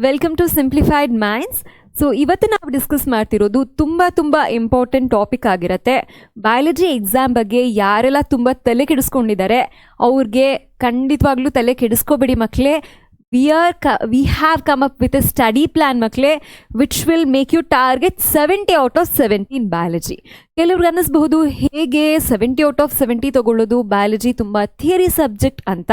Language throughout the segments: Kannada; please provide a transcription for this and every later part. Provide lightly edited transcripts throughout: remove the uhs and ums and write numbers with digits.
Welcome to simplified minds. So ಇವತ್ತು ನಾವು ಡಿಸ್ಕಸ್ ಮಾಡ್ತಿರೋದು ತುಂಬ ಇಂಪಾರ್ಟೆಂಟ್ ಟಾಪಿಕ್ ಆಗಿರುತ್ತೆ. ಬಯಾಲಜಿ ಎಕ್ಸಾಮ್ ಬಗ್ಗೆ ಯಾರೆಲ್ಲ ತುಂಬ ತಲೆ ಕೆಡಿಸ್ಕೊಂಡಿದ್ದಾರೆ ಅವ್ರಿಗೆ ಖಂಡಿತವಾಗ್ಲೂ ತಲೆ ಕೆಡಿಸ್ಕೋಬೇಡಿ ಮಕ್ಕಳೇ. we have come up with a study plan ಮಕ್ಕಳೇ, which will make you target 70 out of 70 in biology. ಕೆಲವ್ರಿಗೆ ಅನ್ನಿಸ್ಬಹುದು ಹೇಗೆ 70 out of 70 ತಗೊಳ್ಳೋದು, ಬಯಾಲಜಿ ತುಂಬ ಥಿಯರಿ ಸಬ್ಜೆಕ್ಟ್ ಅಂತ.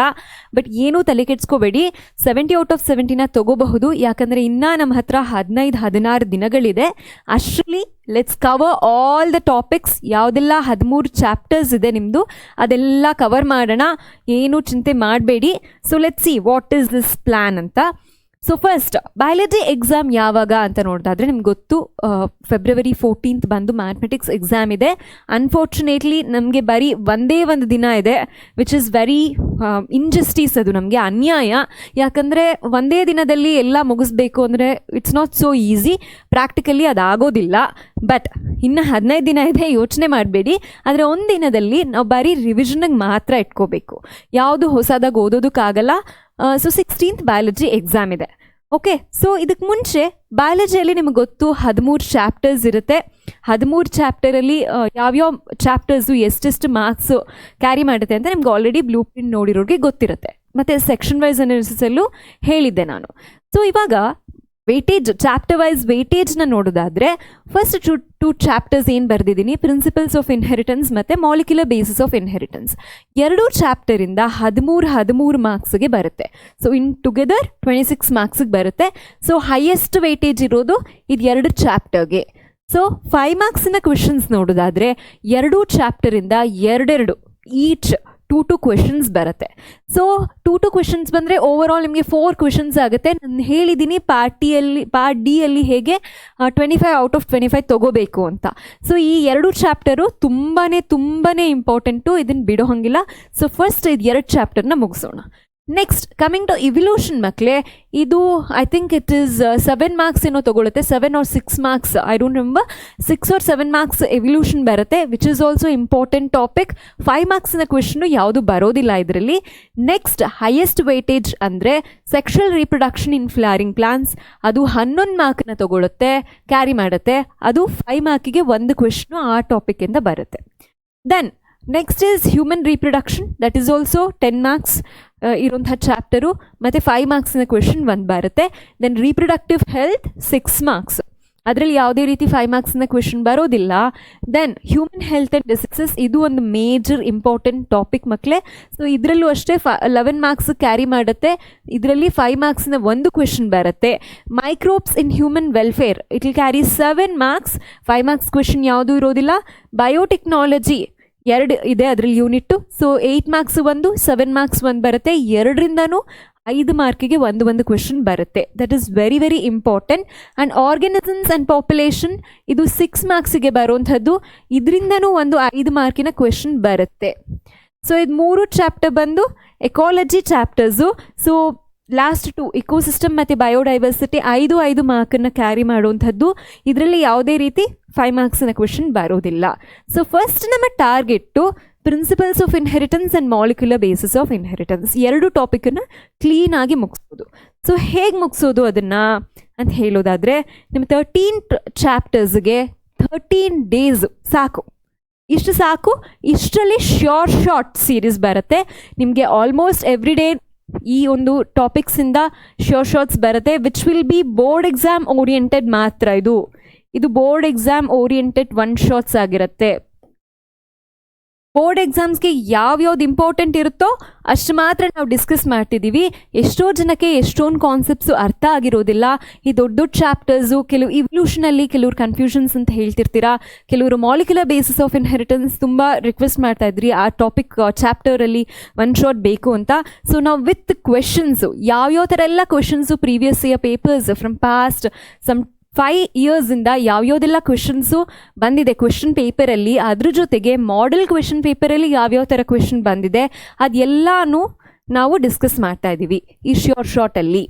ಬಟ್ ಏನೂ ತಲೆ ಕೆಡಿಸ್ಕೋಬೇಡಿ, 70 out of 70ನ ತಗೋಬಹುದು. ಯಾಕಂದರೆ ಇನ್ನೂ ನಮ್ಮ ಹತ್ರ 15-16 ದಿನಗಳಿದೆ. ಅಷ್ಟರಲ್ಲಿ let's cover all the topics. ಯಾವುದೆಲ್ಲ 13 ಚಾಪ್ಟರ್ಸ್ ಇದೆ ನಿಮ್ಮದು, ಅದೆಲ್ಲ ಕವರ್ ಮಾಡೋಣ. ಏನೂ ಚಿಂತೆ ಮಾಡಬೇಡಿ. So let's see what is this plan ಅಂತ. ಸೊ ಫಸ್ಟ್ ಬಯಾಲಜಿ ಎಕ್ಸಾಮ್ ಯಾವಾಗ ಅಂತ ನೋಡೋದಾದರೆ ನಿಮ್ಗೆ ಗೊತ್ತು, ಫೆಬ್ರವರಿ 14th ಬಂದು ಮ್ಯಾಥಮೆಟಿಕ್ಸ್ ಎಕ್ಸಾಮ್ ಇದೆ. ಅನ್ಫಾರ್ಚುನೇಟ್ಲಿ ನಮಗೆ ಬರೀ ಒಂದೇ ಒಂದು ದಿನ ಇದೆ, ವಿಚ್ ಇಸ್ ವೆರಿ ಇನ್ಜಸ್ಟಿಸ್. ಅದು ನಮಗೆ ಅನ್ಯಾಯ. ಯಾಕಂದರೆ ಒಂದೇ ದಿನದಲ್ಲಿ ಎಲ್ಲ ಮುಗಿಸ್ಬೇಕು ಅಂದರೆ it's not so easy. Practically ಅದಾಗೋದಿಲ್ಲ. ಬಟ್ ಇನ್ನು 15 ದಿನ ಇದೆ, ಯೋಚನೆ ಮಾಡಬೇಡಿ. ಆದರೆ ಒಂದು ದಿನದಲ್ಲಿ ನಾವು ಬರೀ ರಿವಿಷನ್ಗೆ ಮಾತ್ರ ಇಟ್ಕೋಬೇಕು, ಯಾವುದು ಹೊಸದಾಗಿ ಓದೋದಕ್ಕಾಗಲ್ಲ. ಸೊ 16th ಬಯಾಲಜಿ ಎಕ್ಸಾಮ್ ಇದೆ. ಓಕೆ, ಸೊ ಇದಕ್ಕೆ ಮುಂಚೆ ಬಯಾಲಜಿಯಲ್ಲಿ ನಿಮಗೆ ಗೊತ್ತು 13 ಚಾಪ್ಟರ್ಸ್ ಇರುತ್ತೆ. 13 ಚಾಪ್ಟರಲ್ಲಿ ಯಾವ್ಯಾವ ಚಾಪ್ಟರ್ಸು ಎಷ್ಟೆಷ್ಟು ಮಾರ್ಕ್ಸು ಕ್ಯಾರಿ ಮಾಡುತ್ತೆ ಅಂತ ನಿಮ್ಗೆ ಆಲ್ರೆಡಿ ಬ್ಲೂ ಪ್ರಿಂಟ್ ನೋಡಿರೋರಿಗೆ ಗೊತ್ತಿರುತ್ತೆ. ಮತ್ತು ಸೆಕ್ಷನ್ ವೈಸ್ ಅನಾಲಿಸಿಸಲ್ಲೂ ಹೇಳಿದ್ದೆ ನಾನು. ಸೊ ಇವಾಗ ವೇಟೇಜ್, ಚಾಪ್ಟರ್ ವೈಸ್ ವೇಟೇಜ್ನ ನೋಡೋದಾದರೆ ಫಸ್ಟ್ ಟು ಚಾಪ್ಟರ್ಸ್ ಏನು ಬರೆದಿದ್ದೀನಿ, ಪ್ರಿನ್ಸಿಪಲ್ಸ್ ಆಫ್ ಇನ್ಹೆರಿಟೆನ್ಸ್ ಮತ್ತು ಮಾಲಿಕ್ಯುಲರ್ ಬೇಸಿಸ್ ಆಫ್ ಇನ್ಹೆರಿಟೆನ್ಸ್. ಎರಡೂ ಚಾಪ್ಟರಿಂದ 13 ಮಾರ್ಕ್ಸ್ಗೆ ಬರುತ್ತೆ. ಸೊ ಇನ್ ಟುಗೆದರ್ 26 ಮಾರ್ಕ್ಸಿಗೆ ಬರುತ್ತೆ. ಸೊ ಹೈಯೆಸ್ಟ್ ವೇಟೇಜ್ ಇರೋದು ಇದು 2 ಚಾಪ್ಟರ್ಗೆ. ಸೊ 5 ಮಾರ್ಕ್ಸಿನ ಕ್ವೆಶನ್ಸ್ ನೋಡೋದಾದರೆ ಎರಡೂ ಚಾಪ್ಟರಿಂದ 2 ಈಚ್ 2 ಕ್ವೆಶನ್ಸ್ ಬರುತ್ತೆ. ಸೊ 2 ಕ್ವೆಶನ್ಸ್ ಬಂದರೆ ಓವರ್ ಆಲ್ ನಿಮಗೆ 4 ಕ್ವೆಶನ್ಸ್ ಆಗುತ್ತೆ. ನಾನು ಹೇಳಿದ್ದೀನಿ ಪಾರ್ಟ್ ಡಿ ಅಲ್ಲಿ ಹೇಗೆ 25 out of 25 ತೊಗೋಬೇಕು ಅಂತ. ಸೊ ಈ 2 ಚಾಪ್ಟರು ತುಂಬಾ ಇಂಪಾರ್ಟೆಂಟು, ಇದನ್ನು ಬಿಡೋ ಹಾಗಿಲ್ಲ. ಸೊ ಫಸ್ಟ್ ಇದು 2 ಚಾಪ್ಟರ್ನ ಮುಗಿಸೋಣ. ನೆಕ್ಸ್ಟ್ ಕಮಿಂಗ್ ಟು ಇವ್ಲ್ಯೂಷನ್ ಮಕ್ಕಳೇ, ಇದು I think it is 7 marks ಏನೋ ತೊಗೊಳುತ್ತೆ, 7 or 6 marks, I don't remember. 6 or 7 marks evolution ಬರುತ್ತೆ, which is also important topic. 5 ಮಾರ್ಕ್ಸಿನ ಕ್ವೆಶನ್ನು ಯಾವುದು ಬರೋದಿಲ್ಲ ಇದರಲ್ಲಿ. ನೆಕ್ಸ್ಟ್ ಹೈಯೆಸ್ಟ್ ವೇಟೇಜ್ ಅಂದರೆ sexual reproduction in flowering plants, ಅದು 11 ಮಾರ್ಕ್ನ ತೊಗೊಳುತ್ತೆ, ಕ್ಯಾರಿ ಮಾಡುತ್ತೆ. ಅದು 5 ಮಾರ್ಕಿಗೆ 1 ಕ್ವೆಶನ್ನು ಆ ಟಾಪಿಕ್ಕಿಂದ ಬರುತ್ತೆ. Then next is human reproduction, that is also 10 marks ಇರುವಂಥ ಚಾಪ್ಟರು, ಮತ್ತು 5 ಮಾರ್ಕ್ಸಿನ ಕ್ವೆಶನ್ 1 ಬರುತ್ತೆ. ದೆನ್ ರೀಪ್ರೊಡಕ್ಟಿವ್ ಹೆಲ್ತ್ 6 ಮಾರ್ಕ್ಸ್, ಅದರಲ್ಲಿ ಯಾವುದೇ ರೀತಿ 5 ಮಾರ್ಕ್ಸಿನ ಕ್ವೆಶನ್ ಬರೋದಿಲ್ಲ. Then human health and diseases, ಇದು ಒಂದು ಮೇಜರ್ ಇಂಪಾರ್ಟೆಂಟ್ ಟಾಪಿಕ್ ಮಕ್ಕಳೇ. ಸೊ ಇದರಲ್ಲೂ ಅಷ್ಟೇ 11 ಮಾರ್ಕ್ಸ್ ಕ್ಯಾರಿ ಮಾಡುತ್ತೆ. ಇದರಲ್ಲಿ 5 ಮಾರ್ಕ್ಸಿನ 1 ಕ್ವೆಶನ್ ಬರುತ್ತೆ. Microbes in human welfare, it will carry 7 marks. 5 marks question ಯಾವುದೂ ಇರೋದಿಲ್ಲ. ಬಯೋಟೆಕ್ನಾಲಜಿ 2 ಇದೆ ಅದರಲ್ಲಿ ಯೂನಿಟ್ಟು. ಸೊ 8 ಮಾರ್ಕ್ಸ್ 1, 7 ಮಾರ್ಕ್ಸ್ 1 ಬರುತ್ತೆ. 2ರಿಂದನೂ 5 ಮಾರ್ಕಿಗೆ 1 ಕ್ವೆಶನ್ ಬರುತ್ತೆ. That is very important. And organisms and population, ಇದು 6 ಮಾರ್ಕ್ಸಿಗೆ ಬರುವಂಥದ್ದು. ಇದರಿಂದನೂ 5 ಮಾರ್ಕಿನ ಕ್ವೆಶನ್ ಬರುತ್ತೆ. ಸೊ ಇದು 3 ಚಾಪ್ಟರ್ ಬಂದು ecology chapters. So last 2 ecosystem ಮತ್ತು ಬಯೋಡೈವರ್ಸಿಟಿ 5 ಮಾರ್ಕನ್ನು ಕ್ಯಾರಿ ಮಾಡುವಂಥದ್ದು. ಇದರಲ್ಲಿ ಯಾವುದೇ ರೀತಿ 5 ಮಾರ್ಕ್ಸಿನ ಕ್ವೆಶನ್ ಬರೋದಿಲ್ಲ. ಸೊ ಫಸ್ಟ್ ನಮ್ಮ target principles of inheritance and molecular basis of inheritance, 2 ಟಾಪಿಕನ್ನು ಕ್ಲೀನಾಗಿ ಮುಗಿಸ್ಬೋದು. ಸೊ ಹೇಗೆ ಮುಗಿಸೋದು ಅದನ್ನು ಅಂತ ಹೇಳೋದಾದರೆ, ನಿಮ್ಮ 13 ಚಾಪ್ಟರ್ಸ್ಗೆ 13 ಡೇಸ್ ಸಾಕು. ಇಷ್ಟು ಸಾಕು. ಇಷ್ಟರಲ್ಲಿ ಶಾರ್ಟ್ ಸೀರೀಸ್ ಬರುತ್ತೆ ನಿಮಗೆ. ಆಲ್ಮೋಸ್ಟ್ ಎವ್ರಿ ಡೇ ಈ ಒಂದು ಟಾಪಿಕ್ಸಿಂದ ಶಾರ್ಟ್ಸ್ ಬರುತ್ತೆ, which will be board exam oriented ಮಾತ್ರ. ಇದು ಬೋರ್ಡ್ ಎಕ್ಸಾಮ್ ಓರಿಯೆಂಟೆಡ್ 1 ಶಾರ್ಟ್ಸ್ ಆಗಿರುತ್ತೆ. ಬೋರ್ಡ್ ಎಕ್ಸಾಮ್ಸ್ಗೆ ಯಾವ್ಯಾವ್ದು ಇಂಪಾರ್ಟೆಂಟ್ ಇರುತ್ತೋ ಅಷ್ಟು ಮಾತ್ರ ನಾವು ಡಿಸ್ಕಸ್ ಮಾಡ್ತಿದ್ದೀವಿ. ಎಷ್ಟೋ ಜನಕ್ಕೆ ಎಷ್ಟೊಂದು ಕಾನ್ಸೆಪ್ಟ್ಸು ಅರ್ಥ ಆಗಿರೋದಿಲ್ಲ. ಈ ದೊಡ್ಡ ಚಾಪ್ಟರ್ಸು, ಕೆಲವು ಇವ್ಲ್ಯೂಷನಲ್ಲಿ ಕೆಲವ್ರು ಕನ್ಫ್ಯೂಷನ್ಸ್ ಅಂತ ಹೇಳ್ತಿರ್ತೀರಾ, ಕೆಲವರು ಮಾಲಿಕ್ಯುಲರ್ ಬೇಸಿಸ್ ಆಫ್ ಇನ್ಹೆರಿಟೆನ್ಸ್ ತುಂಬ ರಿಕ್ವೆಸ್ಟ್ ಮಾಡ್ತಾ ಇದ್ರಿ ಆ ಟಾಪಿಕ್ ಚಾಪ್ಟರಲ್ಲಿ 1 ಶಾರ್ಟ್ ಬೇಕು ಅಂತ. ಸೊ ನಾವು ವಿತ್ ಕ್ವೆಶನ್ಸು, ಯಾವ್ಯಾವ ಥರ ಎಲ್ಲ questions previous year papers from past some 5 ಇಯರ್ಸಿಂದ ಯಾವ್ಯಾವುದೆಲ್ಲ ಕ್ವೆಶನ್ಸು ಬಂದಿದೆ ಕ್ವೆಶನ್ ಪೇಪರಲ್ಲಿ, ಅದ್ರ ಜೊತೆಗೆ ಮಾಡೆಲ್ ಕ್ವೆಶನ್ ಪೇಪರಲ್ಲಿ ಯಾವ್ಯಾವ ಥರ ಕ್ವೆಶನ್ ಬಂದಿದೆ ಅದೆಲ್ಲನೂ ನಾವು ಡಿಸ್ಕಸ್ ಮಾಡ್ತಾ ಇದ್ದೀವಿ ಈ ಶಾರ್ಟಲ್ಲಿ.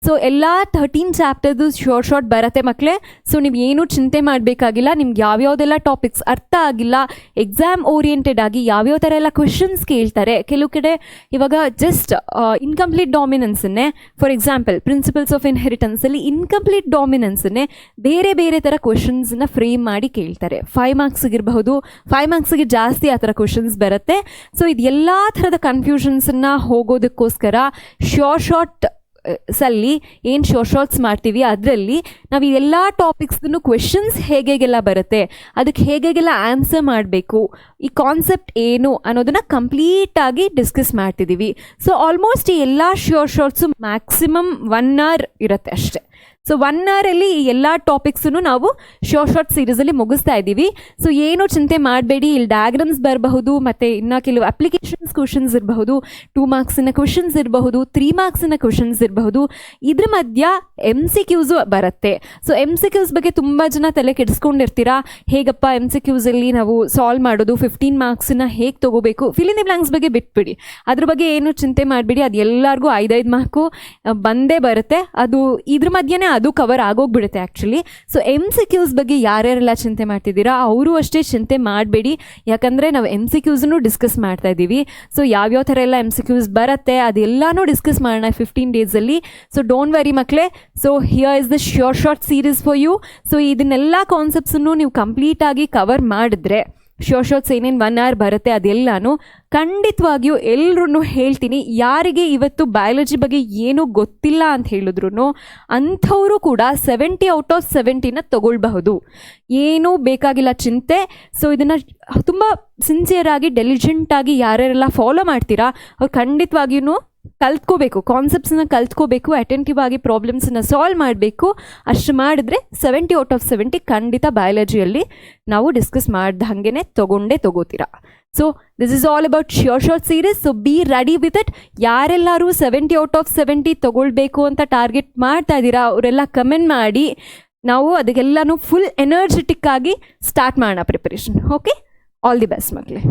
ಸೊ ಎಲ್ಲ 13 ಚಾಪ್ಟರ್ದು ಶಾರ್ಟ್ ಬರುತ್ತೆ ಮಕ್ಕಳೇ. ಸೊ ನೀವು ಏನೂ ಚಿಂತೆ ಮಾಡಬೇಕಾಗಿಲ್ಲ. ನಿಮ್ಗೆ ಯಾವ್ಯಾವುದೆಲ್ಲ ಟಾಪಿಕ್ಸ್ ಅರ್ಥ ಆಗಿಲ್ಲ, ಎಕ್ಸಾಮ್ ಓರಿಯೆಂಟೆಡ್ ಆಗಿ ಯಾವ್ಯಾವ ಥರ ಎಲ್ಲ ಕ್ವೆಶನ್ಸ್ ಕೇಳ್ತಾರೆ. ಕೆಲವು ಕಡೆ ಇವಾಗ ಜಸ್ಟ್ ಇನ್ಕಂಪ್ಲೀಟ್ ಡಾಮಿನೆನ್ಸನ್ನೇ, ಫಾರ್ ಎಕ್ಸಾಂಪಲ್ ಪ್ರಿನ್ಸಿಪಲ್ಸ್ ಆಫ್ ಇನ್ಹೆರಿಟೆನ್ಸಲ್ಲಿ ಇನ್ಕಂಪ್ಲೀಟ್ ಡಾಮಿನೆನ್ಸನ್ನೇ ಬೇರೆ ಬೇರೆ ಥರ ಕ್ವೆಶನ್ಸ್ನ ಫ್ರೇಮ್ ಮಾಡಿ ಕೇಳ್ತಾರೆ. 5 ಮಾರ್ಕ್ಸಿಗಿರಬಹುದು, 5 ಮಾರ್ಕ್ಸಿಗೆ ಜಾಸ್ತಿ ಆ ಥರ ಕ್ವೆಶನ್ಸ್ ಬರುತ್ತೆ. ಸೊ ಇದು ಎಲ್ಲ ಥರದ ಕನ್ಫ್ಯೂಷನ್ಸನ್ನು ಹೋಗೋದಕ್ಕೋಸ್ಕರ ಶಾರ್ಟ್ ಸಲ್ಲಿ ಏನು ಶಾರ್ಟ್ಸ್ ಮಾಡ್ತೀವಿ ಅದರಲ್ಲಿ ನಾವು ಎಲ್ಲ ಟಾಪಿಕ್ಸ್ದು ಕ್ವೆಶನ್ಸ್ ಹೇಗೆಲ್ಲ ಬರುತ್ತೆ, ಅದಕ್ಕೆ ಹೇಗೆಲ್ಲ ಆನ್ಸರ್ ಮಾಡಬೇಕು, ಈ ಕಾನ್ಸೆಪ್ಟ್ ಏನು ಅನ್ನೋದನ್ನು ಕಂಪ್ಲೀಟಾಗಿ ಡಿಸ್ಕಸ್ ಮಾಡ್ತಿದ್ದೀವಿ. ಸೊ ಆಲ್ಮೋಸ್ಟ್ ಈ ಎಲ್ಲ ಶಾರ್ಟ್ಸು ಮ್ಯಾಕ್ಸಿಮಮ್ 1 hour ಇರುತ್ತೆ ಅಷ್ಟೇ. ಸೊ 1 hour ಈ ಎಲ್ಲ ಟಾಪಿಕ್ಸನ್ನು ನಾವು ಶಾರ್ಟ್ ಸೀರೀಸಲ್ಲಿ ಮುಗಿಸ್ತಾ ಇದ್ದೀವಿ. ಸೊ ಏನು ಚಿಂತೆ ಮಾಡಬೇಡಿ, ಇಲ್ಲಿ ಡಯಾಗ್ರಾಮ್ಸ್ ಬರಬಹುದು, ಮತ್ತು ಇನ್ನು ಕೆಲವು ಅಪ್ಲಿಕೇಶನ್ಸ್ ಕ್ವೆಶನ್ಸ್ ಇರಬಹುದು, 2 ಮಾರ್ಕ್ಸಿನ ಕ್ವೆಶನ್ಸ್ ಇರಬಹುದು, 3 ಮಾರ್ಕ್ಸಿನ ಕ್ವೆಶನ್ಸ್ ಇರಬಹುದು. ಇದ್ರ ಮಧ್ಯ MCQs ಬರುತ್ತೆ. ಸೊ MCQs ಬಗ್ಗೆ ತುಂಬ ಜನ ತಲೆ ಕೆಡಿಸ್ಕೊಂಡಿರ್ತೀರಾ, ಹೇಗಪ್ಪ MCQsಲ್ಲಿ ನಾವು ಸಾಲ್ವ್ ಮಾಡೋದು, 15 ಮಾರ್ಕ್ಸನ್ನ ಹೇಗೆ ತೊಗೋಬೇಕು, ಫಿಲ್ ಇನ್ ದಿ ಬ್ಲಾಂಕ್ಸ್ ಬಗ್ಗೆ ಬಿಟ್ಬಿಡಿ, ಅದ್ರ ಬಗ್ಗೆ ಏನು ಚಿಂತೆ ಮಾಡಬೇಡಿ. ಅದು ಎಲ್ಲರಿಗೂ 5 ಮಾರ್ಕು ಬಂದೇ ಬರುತ್ತೆ. ಅದು ಇದ್ರ ಮಧ್ಯೆ ಅದು ಕವರ್ ಆಗೋಗ್ಬಿಡುತ್ತೆ ಆ್ಯಕ್ಚುಲಿ. ಸೊ MCQs ಬಗ್ಗೆ ಯಾರ್ಯಾರೆಲ್ಲ ಚಿಂತೆ ಮಾಡ್ತಿದ್ದೀರಾ ಅವರು ಅಷ್ಟೇ ಚಿಂತೆ ಮಾಡಬೇಡಿ, ಯಾಕಂದರೆ ನಾವು MCQsನ್ನು ಡಿಸ್ಕಸ್ ಮಾಡ್ತಾ ಇದ್ದೀವಿ. ಸೊ ಯಾವ್ಯಾವ ಥರ ಎಲ್ಲ MCQs ಬರುತ್ತೆ ಅದೆಲ್ಲನೂ ಡಿಸ್ಕಸ್ ಮಾಡೋಣ 15 ಡೇಸಲ್ಲಿ. ಸೊ ಡೋಂಟ್ ವರಿ ಮಕ್ಕಳೇ. So here is the short series for you. So ಇದನ್ನೆಲ್ಲ ಕಾನ್ಸೆಪ್ಟ್ಸನ್ನು ನೀವು ಕಂಪ್ಲೀಟಾಗಿ ಕವರ್ ಮಾಡಿದ್ರೆ ಶಾರ್ಟ್ಸ್ ಏನೇನು 1 hour ಬರುತ್ತೆ ಅದೆಲ್ಲನೂ ಖಂಡಿತವಾಗಿಯೂ ಎಲ್ಲರೂ ಹೇಳ್ತೀನಿ. ಯಾರಿಗೆ ಇವತ್ತು ಬಯಾಲಜಿ ಬಗ್ಗೆ ಏನೂ ಗೊತ್ತಿಲ್ಲ ಅಂತ ಹೇಳಿದ್ರು ಅಂಥವರು ಕೂಡ 70 out of 70 ತಗೊಳ್ಬಹುದು. ಏನೂ ಬೇಕಾಗಿಲ್ಲ ಚಿಂತೆ. ಸೊ ಇದನ್ನು ತುಂಬ ಸಿನ್ಸಿಯರಾಗಿ ಡೆಲಿಜೆಂಟಾಗಿ ಯಾರ್ಯಾರೆಲ್ಲ ಫಾಲೋ ಮಾಡ್ತೀರಾ ಅವ್ರು ಖಂಡಿತವಾಗಿಯೂ ಕಲ್ತ್ಕೋಬೇಕು, ಕಾನ್ಸೆಪ್ಟ್ಸನ್ನ ಕಲ್ತ್ಕೋಬೇಕು, ಅಟೆಂಟಿವ್ ಆಗಿ ಪ್ರಾಬ್ಲಮ್ಸನ್ನ ಸಾಲ್ವ್ ಮಾಡಬೇಕು. ಅಷ್ಟು ಮಾಡಿದ್ರೆ 70 out of 70 ಖಂಡಿತ ಬಯಾಲಜಿಯಲ್ಲಿ ನಾವು ಡಿಸ್ಕಸ್ ಮಾಡ್ದ ಹಾಗೇ ತಗೋತೀರಾ. So this is all about short series. So be ready with it. ಯಾರೆಲ್ಲರೂ 70 out of 70 ತಗೊಳ್ಬೇಕು ಅಂತ ಟಾರ್ಗೆಟ್ ಮಾಡ್ತಾ ಇದ್ದೀರಾ ಅವರೆಲ್ಲ ಕಮೆಂಟ್ ಮಾಡಿ, ನಾವು ಅದಕ್ಕೆಲ್ಲನೂ ಫುಲ್ ಎನರ್ಜೆಟಿಕ್ ಆಗಿ ಸ್ಟಾರ್ಟ್ ಮಾಡೋಣ preparation. Okay, all the best ಮಕ್ಕಳೇ.